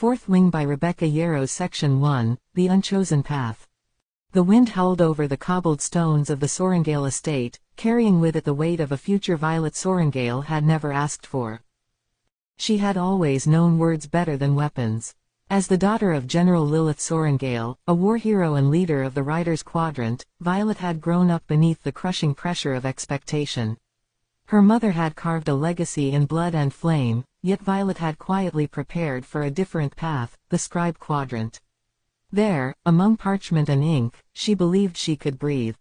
Fourth Wing by Rebecca Yarros. Section 1, The Unchosen Path. The wind howled over the cobbled stones of the Sorrengail estate, carrying with it the weight of a future Violet Sorrengail had never asked for. She had always known words better than weapons. As the daughter of General Lilith Sorrengail, a war hero and leader of the Riders' Quadrant, Violet had grown up beneath the crushing pressure of expectation. Her mother had carved a legacy in blood and flame, yet Violet had quietly prepared for a different path, the Scribe Quadrant. There, among parchment and ink, she believed she could breathe.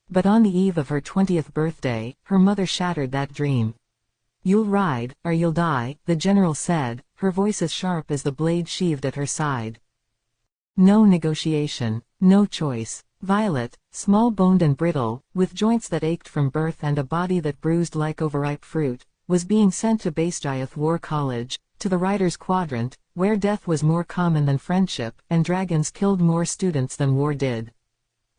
But on the eve of her 20th birthday, her mother shattered that dream. "You'll ride, or you'll die," the general said, her voice as sharp as the blade sheathed at her side. No negotiation, no choice. Violet, small-boned and brittle, with joints that ached from birth and a body that bruised like overripe fruit, was being sent to Basgiath War College, to the Riders' Quadrant, where death was more common than friendship, and dragons killed more students than war did.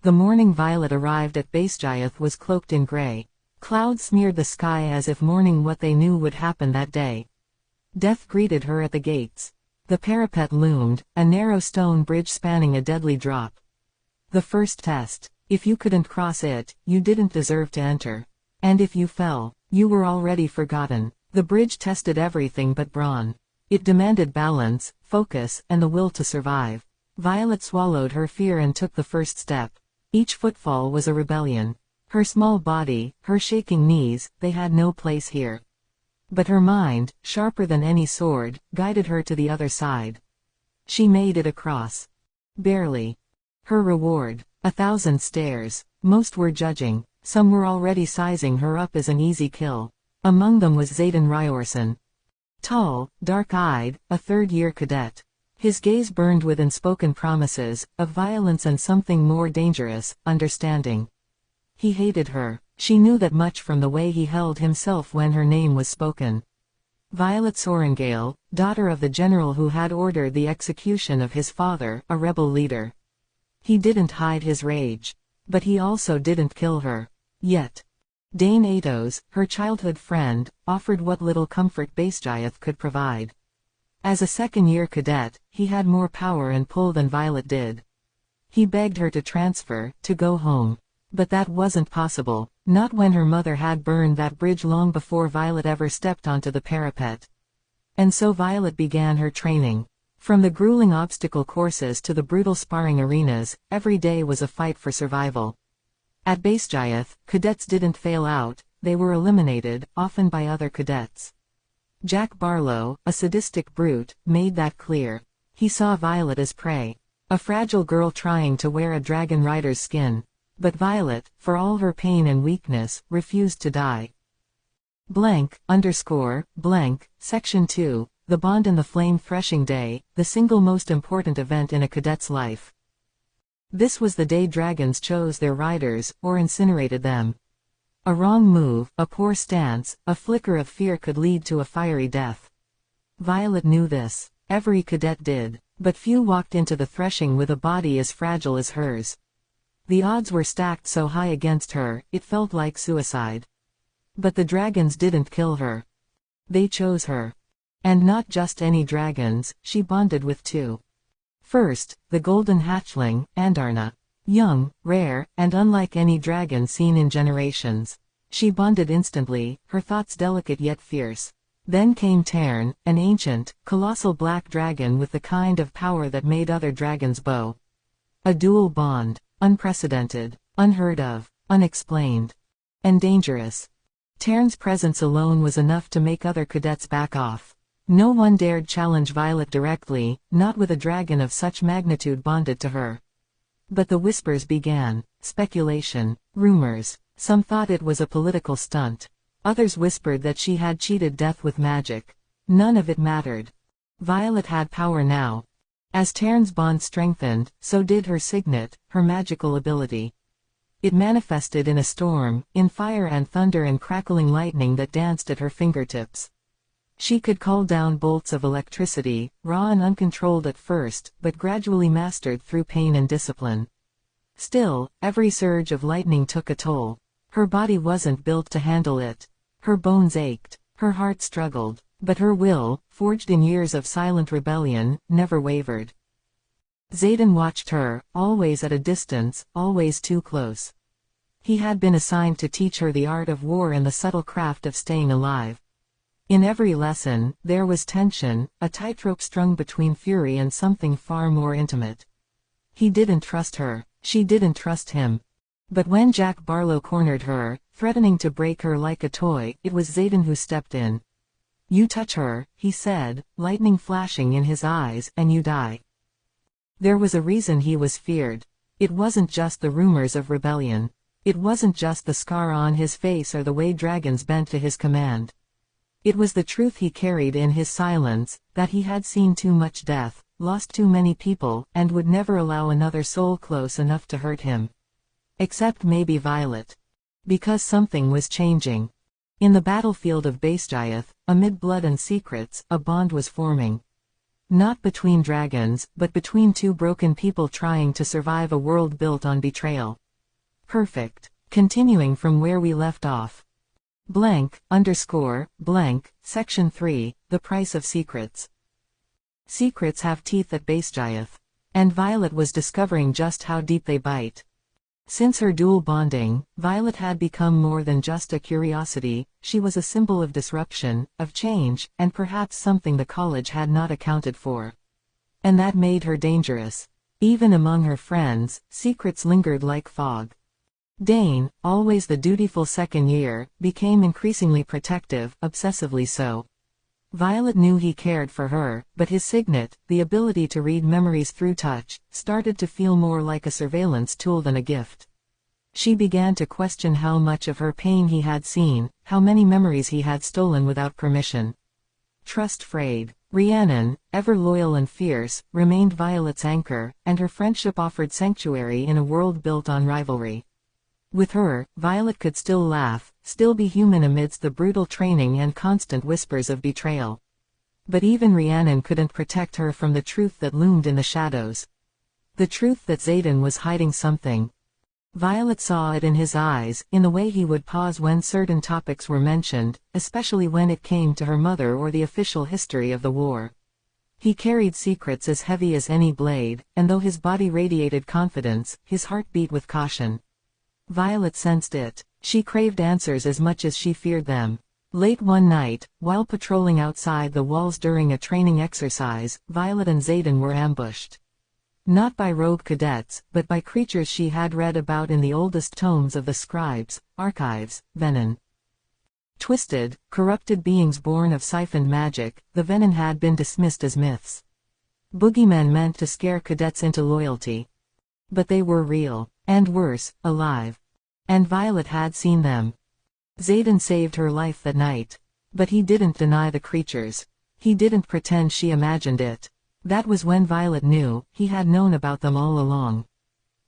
The morning Violet arrived at Basgiath was cloaked in gray. Clouds smeared the sky as if mourning what they knew would happen that day. Death greeted her at the gates. The parapet loomed, a narrow stone bridge spanning a deadly drop. The first test. If you couldn't cross it, you didn't deserve to enter. And if you fell, you were already forgotten. The bridge tested everything but brawn. It demanded balance, focus, and the will to survive. Violet swallowed her fear and took the first step. Each footfall was a rebellion. Her small body, her shaking knees, they had no place here. But her mind, sharper than any sword, guided her to the other side. She made it across. Barely. Her reward, 1,000 stares. Most were judging, some were already sizing her up as an easy kill. Among them was Zayden Ryorson. Tall, dark-eyed, a third-year cadet. His gaze burned with unspoken promises, of violence and something more dangerous, understanding. He hated her. She knew that much from the way he held himself when her name was spoken. Violet Sorrengail, daughter of the general who had ordered the execution of his father, a rebel leader. He didn't hide his rage. But he also didn't kill her. Yet. Dane Atos, her childhood friend, offered what little comfort Basgiath could provide. As a second-year cadet, he had more power and pull than Violet did. He begged her to transfer, to go home. But that wasn't possible, not when her mother had burned that bridge long before Violet ever stepped onto the parapet. And so Violet began her training. From the grueling obstacle courses to the brutal sparring arenas, every day was a fight for survival. At Basgiath, cadets didn't fail out, they were eliminated, often by other cadets. Jack Barlow, a sadistic brute, made that clear. He saw Violet as prey. A fragile girl trying to wear a dragon rider's skin. But Violet, for all her pain and weakness, refused to die. Blank, blank, Section 2, The Bond in the Flame Threshing Day, the single most important event in a cadet's life. This was the day dragons chose their riders, or incinerated them. A wrong move, a poor stance, a flicker of fear could lead to a fiery death. Violet knew this. Every cadet did. But few walked into the threshing with a body as fragile as hers. The odds were stacked so high against her, it felt like suicide. But the dragons didn't kill her. They chose her. And not just any dragons, she bonded with two. First, the golden hatchling, Andarna. Young, rare, and unlike any dragon seen in generations. She bonded instantly, her thoughts delicate yet fierce. Then came Tern, an ancient, colossal black dragon with the kind of power that made other dragons bow. A dual bond. Unprecedented, unheard of, unexplained. And dangerous. Tern's presence alone was enough to make other cadets back off. No one dared challenge Violet directly, not with a dragon of such magnitude bonded to her. But the whispers began, speculation, rumors. Some thought it was a political stunt. Others whispered that she had cheated death with magic. None of it mattered. Violet had power now. As Tern's bond strengthened, so did her signet, her magical ability. It manifested in a storm, in fire and thunder and crackling lightning that danced at her fingertips. She could call down bolts of electricity, raw and uncontrolled at first, but gradually mastered through pain and discipline. Still, every surge of lightning took a toll. Her body wasn't built to handle it. Her bones ached. Her heart struggled. But her will, forged in years of silent rebellion, never wavered. Xaden watched her, always at a distance, always too close. He had been assigned to teach her the art of war and the subtle craft of staying alive. In every lesson, there was tension, a tightrope strung between fury and something far more intimate. He didn't trust her. She didn't trust him. But when Jack Barlow cornered her, threatening to break her like a toy, it was Xaden who stepped in. "You touch her," he said, lightning flashing in his eyes, "and you die." There was a reason he was feared. It wasn't just the rumors of rebellion. It wasn't just the scar on his face or the way dragons bent to his command. It was the truth he carried in his silence, that he had seen too much death, lost too many people, and would never allow another soul close enough to hurt him. Except maybe Violet. Because something was changing. In the battlefield of Basgiath, amid blood and secrets, a bond was forming. Not between dragons, but between two broken people trying to survive a world built on betrayal. Perfect. Continuing from where we left off. Section 3, The Price of Secrets. Secrets have teeth at Basgiath. And Violet was discovering just how deep they bite. Since her dual bonding, Violet had become more than just a curiosity. She was a symbol of disruption, of change, and perhaps something the college had not accounted for. And that made her dangerous. Even among her friends, secrets lingered like fog. Dane, always the dutiful second year, became increasingly protective, obsessively so. Violet knew he cared for her, but his signet, the ability to read memories through touch, started to feel more like a surveillance tool than a gift. She began to question how much of her pain he had seen, how many memories he had stolen without permission. Trust frayed. Rhiannon, ever loyal and fierce, remained Violet's anchor, and her friendship offered sanctuary in a world built on rivalry. With her, Violet could still laugh, still be human amidst the brutal training and constant whispers of betrayal. But even Rhiannon couldn't protect her from the truth that loomed in the shadows. The truth that Xaden was hiding something. Violet saw it in his eyes, in the way he would pause when certain topics were mentioned, especially when it came to her mother or the official history of the war. He carried secrets as heavy as any blade, and though his body radiated confidence, his heart beat with caution. Violet sensed it. She craved answers as much as she feared them. Late one night, while patrolling outside the walls during a training exercise, Violet and Xaden were ambushed. Not by rogue cadets, but by creatures she had read about in the oldest tomes of the scribes' archives, Venin. Twisted, corrupted beings born of siphoned magic, the Venin had been dismissed as myths. Boogeymen meant to scare cadets into loyalty. But they were real. And worse, alive. And Violet had seen them. Xaden saved her life that night. But he didn't deny the creatures. He didn't pretend she imagined it. That was when Violet knew, he had known about them all along.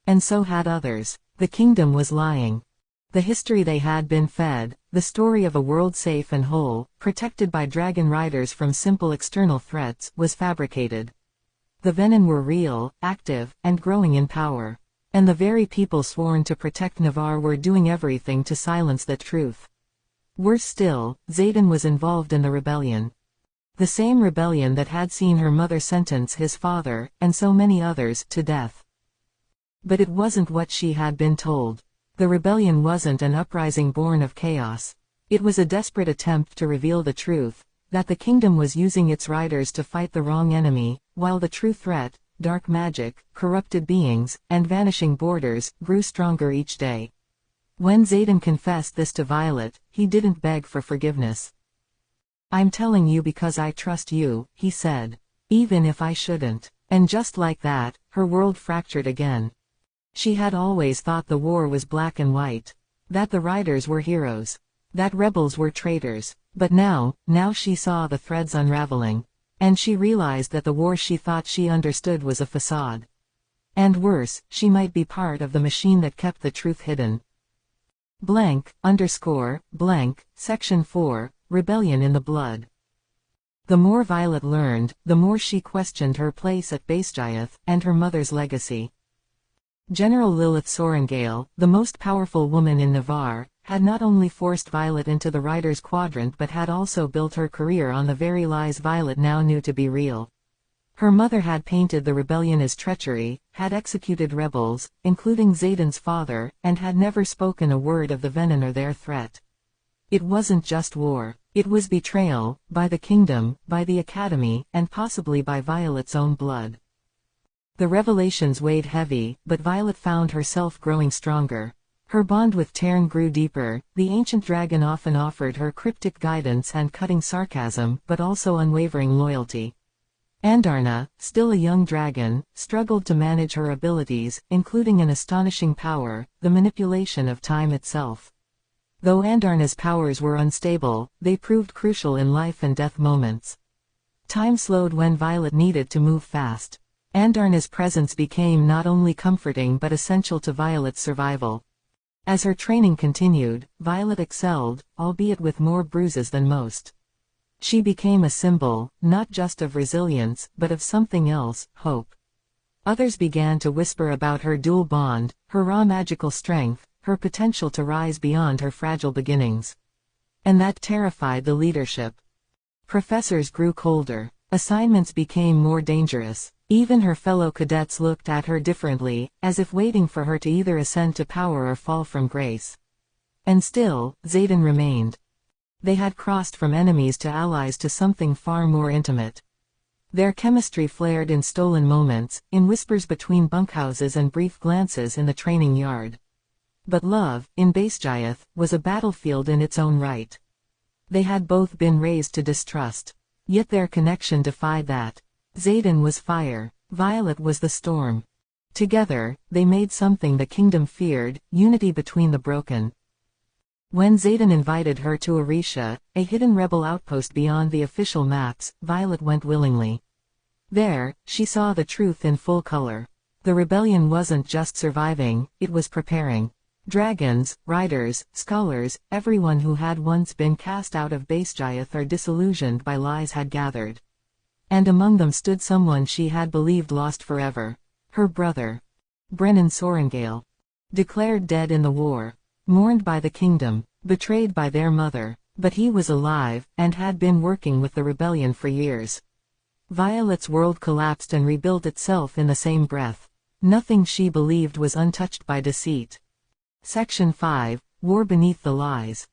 And so had others. The kingdom was lying. The history they had been fed, the story of a world safe and whole, protected by dragon riders from simple external threats, was fabricated. The Venin were real, active, and growing in power. And the very people sworn to protect Navarre were doing everything to silence that truth. Worse still, Xaden was involved in the rebellion. The same rebellion that had seen her mother sentence his father, and so many others, to death. But it wasn't what she had been told. The rebellion wasn't an uprising born of chaos. It was a desperate attempt to reveal the truth, that the kingdom was using its riders to fight the wrong enemy, while the true threat, dark magic, corrupted beings, and vanishing borders, grew stronger each day. When Xaden confessed this to Violet, he didn't beg for forgiveness. "I'm telling you because I trust you," he said. "Even if I shouldn't." And just like that, her world fractured again. She had always thought the war was black and white. That the riders were heroes. That rebels were traitors. But now she saw the threads unraveling. And she realized that the war she thought she understood was a facade. And worse, she might be part of the machine that kept the truth hidden. Section 4, Rebellion in the Blood. The more Violet learned, the more she questioned her place at Basgiath, and her mother's legacy. General Lilith Sorengale, the most powerful woman in Navarre, had not only forced Violet into the Riders' Quadrant but had also built her career on the very lies Violet now knew to be real. Her mother had painted the rebellion as treachery, had executed rebels, including Xaden's father, and had never spoken a word of the Venin or their threat. It wasn't just war. It was betrayal, by the kingdom, by the academy, and possibly by Violet's own blood. The revelations weighed heavy, but Violet found herself growing stronger. Her bond with Tarn grew deeper. The ancient dragon often offered her cryptic guidance and cutting sarcasm, but also unwavering loyalty. Andarna, still a young dragon, struggled to manage her abilities, including an astonishing power, the manipulation of time itself. Though Andarna's powers were unstable, they proved crucial in life and death moments. Time slowed when Violet needed to move fast. Andarna's presence became not only comforting but essential to Violet's survival. As her training continued, Violet excelled, albeit with more bruises than most. She became a symbol, not just of resilience, but of something else, hope. Others began to whisper about her dual bond, her raw magical strength, her potential to rise beyond her fragile beginnings. And that terrified the leadership. Professors grew colder. Assignments became more dangerous. Even her fellow cadets looked at her differently, as if waiting for her to either ascend to power or fall from grace. And still, Xaden remained. They had crossed from enemies to allies to something far more intimate. Their chemistry flared in stolen moments, in whispers between bunkhouses and brief glances in the training yard. But love, in Basgiath, was a battlefield in its own right. They had both been raised to distrust. Yet their connection defied that. Xaden was fire, Violet was the storm. Together, they made something the kingdom feared, unity between the broken. When Xaden invited her to Arisha, a hidden rebel outpost beyond the official maps, Violet went willingly. There, she saw the truth in full color. The rebellion wasn't just surviving, it was preparing. Dragons, riders, scholars, everyone who had once been cast out of Basgiath or disillusioned by lies had gathered. And among them stood someone she had believed lost forever. Her brother. Brennan Sorengale. Declared dead in the war. Mourned by the kingdom. Betrayed by their mother. But he was alive, and had been working with the rebellion for years. Violet's world collapsed and rebuilt itself in the same breath. Nothing she believed was untouched by deceit. Section 5, War Beneath the Lies.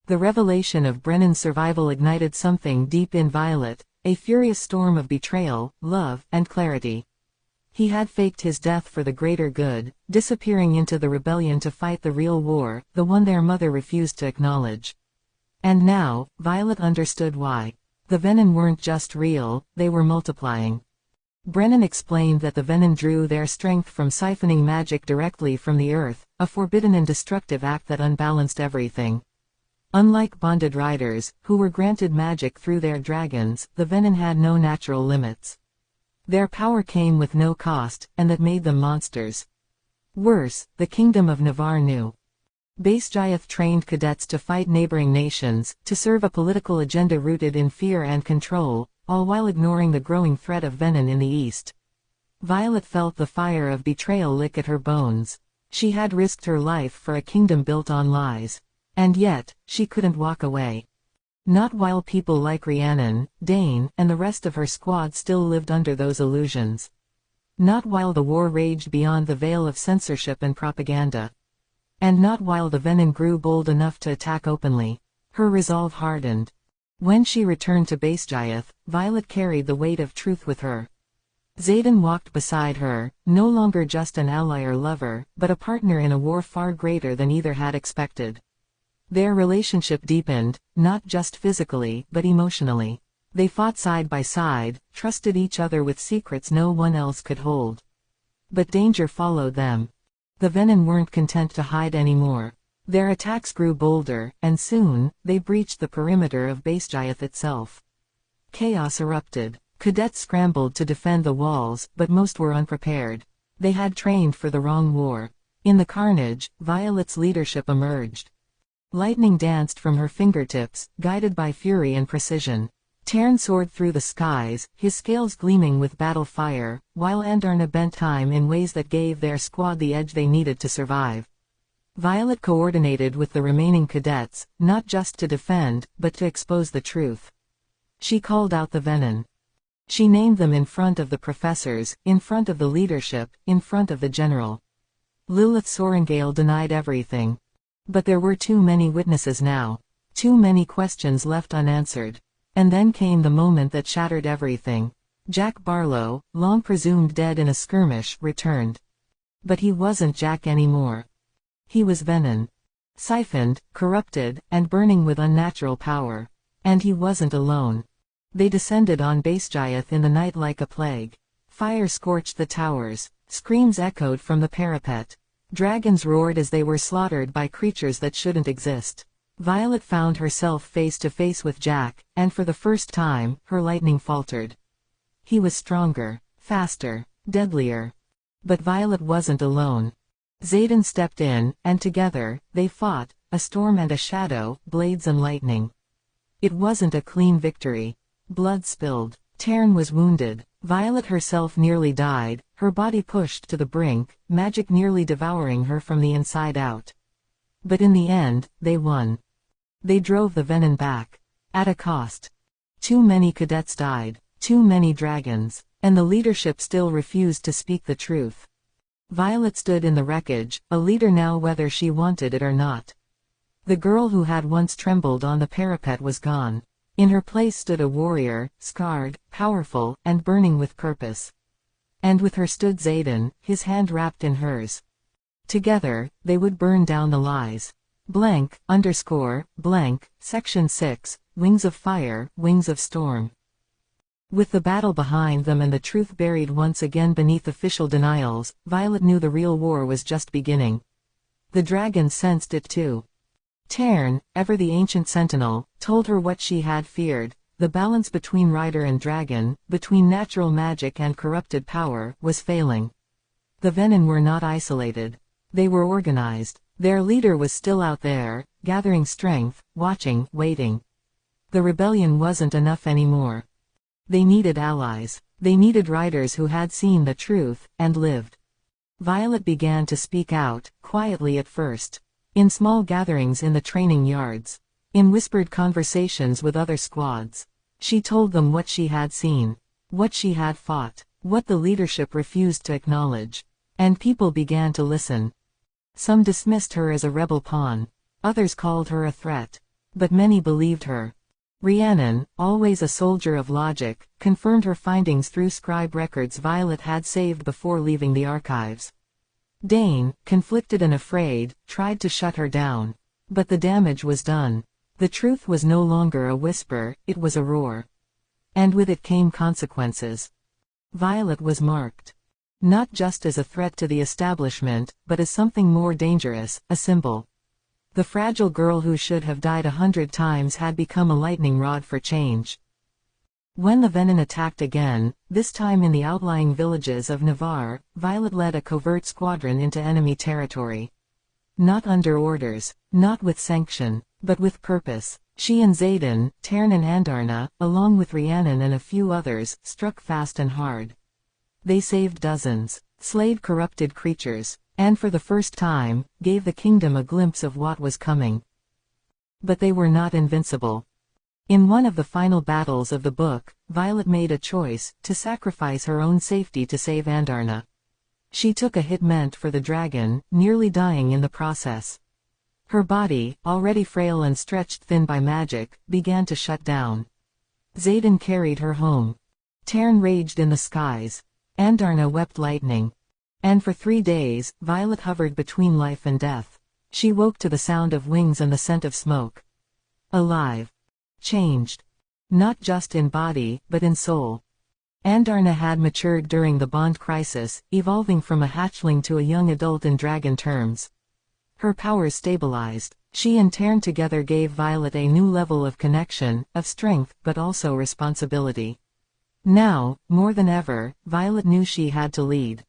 The revelation of Brennan's survival ignited something deep in Violet, a furious storm of betrayal, love, and clarity. He had faked his death for the greater good, disappearing into the rebellion to fight the real war, the one their mother refused to acknowledge. And now, Violet understood why. The Venin weren't just real, they were multiplying. Brennan explained that the Venin drew their strength from siphoning magic directly from the earth, a forbidden and destructive act that unbalanced everything. Unlike bonded riders, who were granted magic through their dragons, the Venin had no natural limits. Their power came with no cost, and that made them monsters. Worse, the Kingdom of Navarre knew. Basgiath trained cadets to fight neighboring nations, to serve a political agenda rooted in fear and control, all while ignoring the growing threat of Venin in the east. Violet felt the fire of betrayal lick at her bones. She had risked her life for a kingdom built on lies. And yet, she couldn't walk away. Not while people like Rhiannon, Dane, and the rest of her squad still lived under those illusions. Not while the war raged beyond the veil of censorship and propaganda. And not while the Venin grew bold enough to attack openly. Her resolve hardened. When she returned to Basgiath, Violet carried the weight of truth with her. Xaden walked beside her, no longer just an ally or lover, but a partner in a war far greater than either had expected. Their relationship deepened, not just physically, but emotionally. They fought side by side, trusted each other with secrets no one else could hold. But danger followed them. The Venin weren't content to hide anymore. Their attacks grew bolder, and soon, they breached the perimeter of Basgiath itself. Chaos erupted. Cadets scrambled to defend the walls, but most were unprepared. They had trained for the wrong war. In the carnage, Violet's leadership emerged. Lightning danced from her fingertips, guided by fury and precision. Tarn soared through the skies, his scales gleaming with battle fire, while Andarna bent time in ways that gave their squad the edge they needed to survive. Violet coordinated with the remaining cadets, not just to defend, but to expose the truth. She called out the venom. She named them in front of the professors, in front of the leadership, in front of the general. Lilith Sorrengail denied everything. But there were too many witnesses now. Too many questions left unanswered. And then came the moment that shattered everything. Jack Barlow, long presumed dead in a skirmish, returned. But he wasn't Jack anymore. He was venom. Siphoned, corrupted, and burning with unnatural power. And he wasn't alone. They descended on Basgiath in the night like a plague. Fire scorched the towers. Screams echoed from the parapet. Dragons roared as they were slaughtered by creatures that shouldn't exist. Violet found herself face to face with Jack, and for the first time, her lightning faltered. He was stronger, faster, deadlier. But Violet wasn't alone. Xaden stepped in, and together, they fought, a storm and a shadow, blades and lightning. It wasn't a clean victory. Blood spilled. Tarn was wounded. Violet herself nearly died, her body pushed to the brink, magic nearly devouring her from the inside out. But in the end, they won. They drove the venom back. At a cost. Too many cadets died, too many dragons, and the leadership still refused to speak the truth. Violet stood in the wreckage, a leader now whether she wanted it or not. The girl who had once trembled on the parapet was gone. In her place stood a warrior, scarred, powerful, and burning with purpose. And with her stood Xaden, his hand wrapped in hers. Together, they would burn down the lies. Section 6, Wings of Fire, Wings of Storm. With the battle behind them and the truth buried once again beneath official denials, Violet knew the real war was just beginning. The dragons sensed it too. Tarn, ever the ancient sentinel, told her what she had feared. The balance between rider and dragon, between natural magic and corrupted power, was failing. The venom were not isolated. They were organized. Their leader was still out there, gathering strength, watching, waiting. The rebellion wasn't enough anymore. They needed allies. They needed riders who had seen the truth, and lived. Violet began to speak out, quietly at first. In small gatherings in the training yards. In whispered conversations with other squads. She told them what she had seen. What she had fought. What the leadership refused to acknowledge. And people began to listen. Some dismissed her as a rebel pawn. Others called her a threat. But many believed her. Rhiannon, always a soldier of logic, confirmed her findings through scribe records Violet had saved before leaving the archives. Dane, conflicted and afraid, tried to shut her down. But the damage was done. The truth was no longer a whisper, it was a roar. And with it came consequences. Violet was marked. Not just as a threat to the establishment, but as something more dangerous, a symbol. The fragile girl who should have died 100 times had become a lightning rod for change. When the venom attacked again, this time in the outlying villages of Navarre, Violet led a covert squadron into enemy territory. Not under orders, not with sanction, but with purpose. She and Xaden, Tarn and Andarna, along with Rhiannon and a few others, struck fast and hard. They saved dozens, slayed corrupted creatures, and for the first time, gave the kingdom a glimpse of what was coming. But they were not invincible. In one of the final battles of the book, Violet made a choice, to sacrifice her own safety to save Andarna. She took a hit meant for the dragon, nearly dying in the process. Her body, already frail and stretched thin by magic, began to shut down. Xaden carried her home. Tarn raged in the skies. Andarna wept lightning. And for 3 days, Violet hovered between life and death. She woke to the sound of wings and the scent of smoke. Alive. Changed. Not just in body, but in soul. Andarna had matured during the Bond crisis, evolving from a hatchling to a young adult in dragon terms. Her powers stabilized. She and Tarn together gave Violet a new level of connection, of strength, but also responsibility. Now, more than ever, Violet knew she had to lead.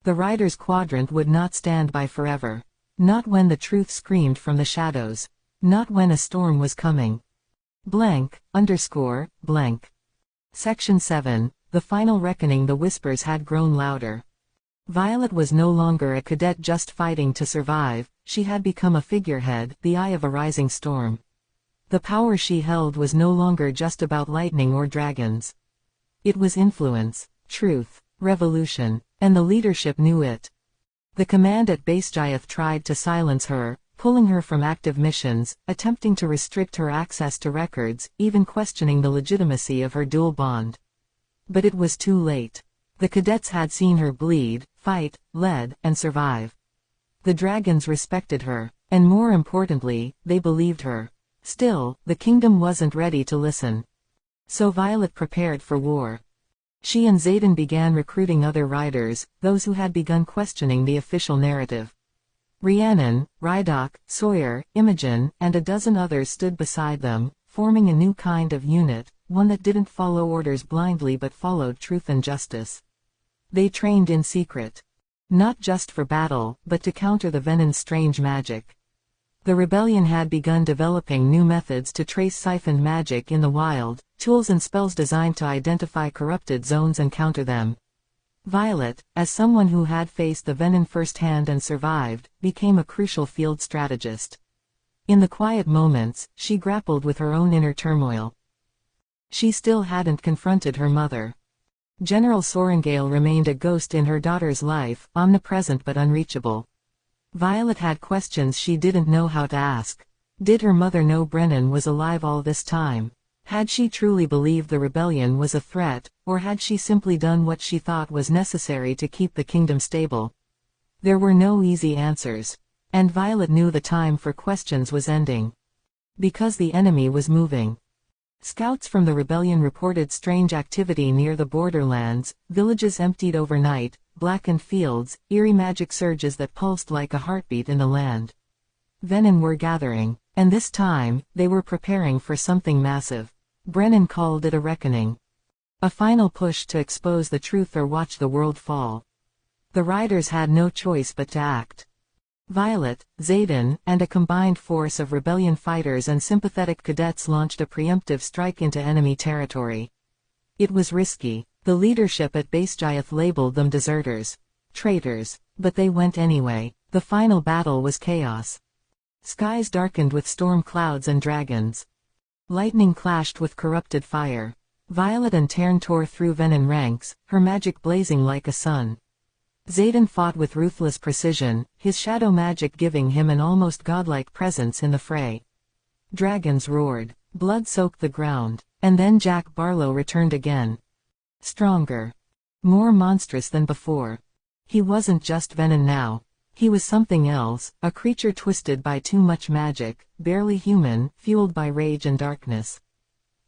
The Riders' Quadrant would not stand by forever. Not when the truth screamed from the shadows. Not when a storm was coming. Section 7, The Final Reckoning. The whispers had grown louder. Violet was no longer a cadet just fighting to survive, she had become a figurehead, the eye of a rising storm. The power she held was no longer just about lightning or dragons. It was influence, truth, revolution, and the leadership knew it. The command at Base Giath tried to silence her, pulling her from active missions, attempting to restrict her access to records, even questioning the legitimacy of her dual bond. But it was too late. The cadets had seen her bleed, fight, lead, and survive. The dragons respected her, and more importantly, they believed her. Still, the kingdom wasn't ready to listen. So Violet prepared for war. She and Xaden began recruiting other riders, those who had begun questioning the official narrative. Rhiannon, Rhydok, Sawyer, Imogen, and a dozen others stood beside them, forming a new kind of unit, one that didn't follow orders blindly but followed truth and justice. They trained in secret. Not just for battle, but to counter the Venon's strange magic. The rebellion had begun developing new methods to trace siphoned magic in the wild, tools and spells designed to identify corrupted zones and counter them. Violet, as someone who had faced the Venom firsthand and survived, became a crucial field strategist. In the quiet moments, she grappled with her own inner turmoil. She still hadn't confronted her mother. General Sorengale remained a ghost in her daughter's life, omnipresent but unreachable. Violet had questions she didn't know how to ask. Did her mother know Brennan was alive all this time? Had she truly believed the rebellion was a threat, or had she simply done what she thought was necessary to keep the kingdom stable? There were no easy answers. And Violet knew the time for questions was ending. Because the enemy was moving. Scouts from the rebellion reported strange activity near the borderlands, villages emptied overnight, blackened fields, eerie magic surges that pulsed like a heartbeat in the land. Venom were gathering, and this time, they were preparing for something massive. Brennan called it a reckoning. A final push to expose the truth or watch the world fall. The riders had no choice but to act. Violet, Xaden, and a combined force of rebellion fighters and sympathetic cadets launched a preemptive strike into enemy territory. It was risky. The leadership at Base Giath labeled them deserters. Traitors. But they went anyway. The final battle was chaos. Skies darkened with storm clouds and dragons. Lightning clashed with corrupted fire. Violet and Tarn tore through Venom ranks, her magic blazing like a sun. Xaden fought with ruthless precision, his shadow magic giving him an almost godlike presence in the fray. Dragons roared. Blood soaked the ground. And then Jack Barlow returned again. Stronger. More monstrous than before. He wasn't just Venom now. He was something else, a creature twisted by too much magic, barely human, fueled by rage and darkness.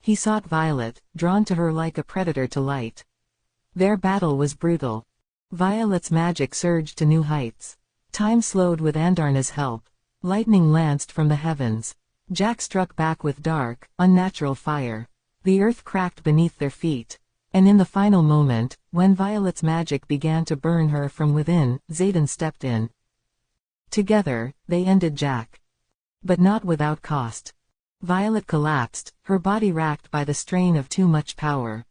He sought Violet, drawn to her like a predator to light. Their battle was brutal. Violet's magic surged to new heights. Time slowed with Andarna's help. Lightning lanced from the heavens. Jack struck back with dark, unnatural fire. The earth cracked beneath their feet. And in the final moment, when Violet's magic began to burn her from within, Xaden stepped in. Together, they ended Jack. But not without cost. Violet collapsed, her body racked by the strain of too much power.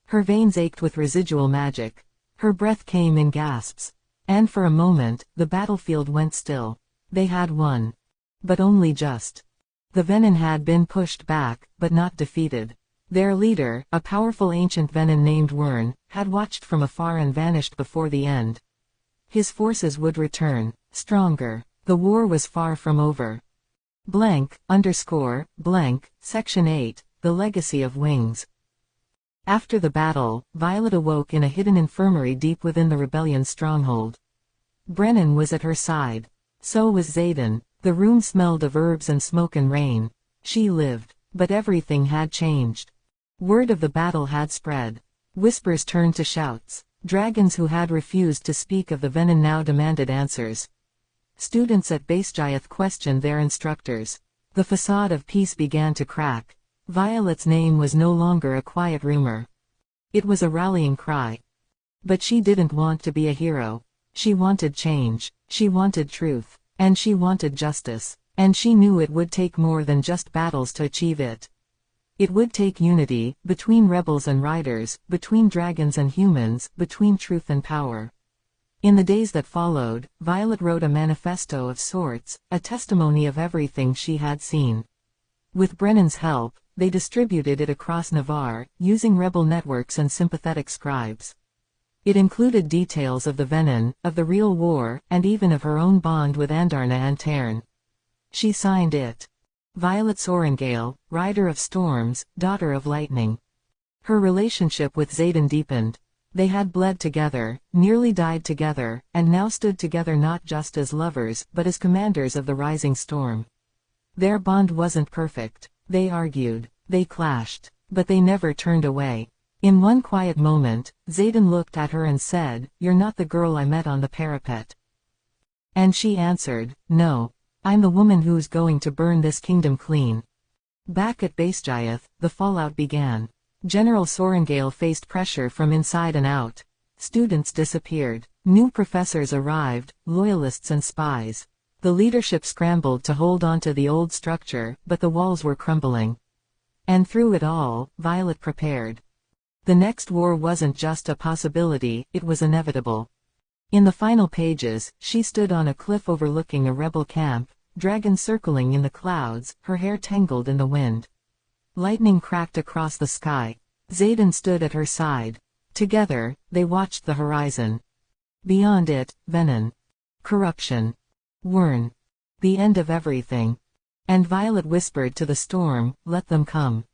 Her veins ached with residual magic. Her breath came in gasps. And for a moment, the battlefield went still. They had won. But only just. The Venom had been pushed back, but not defeated. Their leader, a powerful ancient Venom named Wyrn, had watched from afar and vanished before the end. His forces would return, stronger. The war was far from over. Blank, blank, Section 8, The Legacy of Wings. After the battle, Violet awoke in a hidden infirmary deep within the rebellion's stronghold. Brennan was at her side. So was Xaden. The room smelled of herbs and smoke and rain. She lived. But everything had changed. Word of the battle had spread. Whispers turned to shouts. Dragons who had refused to speak of the Venom now demanded answers. Students at Base Giath questioned their instructors. The facade of peace began to crack. Violet's name was no longer a quiet rumor. It was a rallying cry. But she didn't want to be a hero. She wanted change. She wanted truth. And she wanted justice. And she knew it would take more than just battles to achieve it. It would take unity, between rebels and riders, between dragons and humans, between truth and power. In the days that followed, Violet wrote a manifesto of sorts, a testimony of everything she had seen. With Brennan's help, they distributed it across Navarre, using rebel networks and sympathetic scribes. It included details of the Venin, of the real war, and even of her own bond with Andarna and Tern. She signed it. Violet Sorrengail, Rider of Storms, Daughter of Lightning. Her relationship with Xaden deepened. They had bled together, nearly died together, and now stood together not just as lovers but as commanders of the rising storm. Their bond wasn't perfect. They argued. They clashed. But they never turned away. In one quiet moment, Xaden looked at her and said, "You're not the girl I met on the parapet." And she answered, "No. I'm the woman who's going to burn this kingdom clean." Back at Basgiath, the fallout began. General Sorrengail faced pressure from inside and out. Students disappeared. New professors arrived, loyalists and spies. The leadership scrambled to hold on to the old structure, but the walls were crumbling. And through it all, Violet prepared. The next war wasn't just a possibility, it was inevitable. In the final pages, she stood on a cliff overlooking a rebel camp, dragons circling in the clouds, her hair tangled in the wind. Lightning cracked across the sky. Xaden stood at her side. Together, they watched the horizon. Beyond it, Venin. Corruption. Wyrn. The end of everything. And Violet whispered to the storm, "Let them come."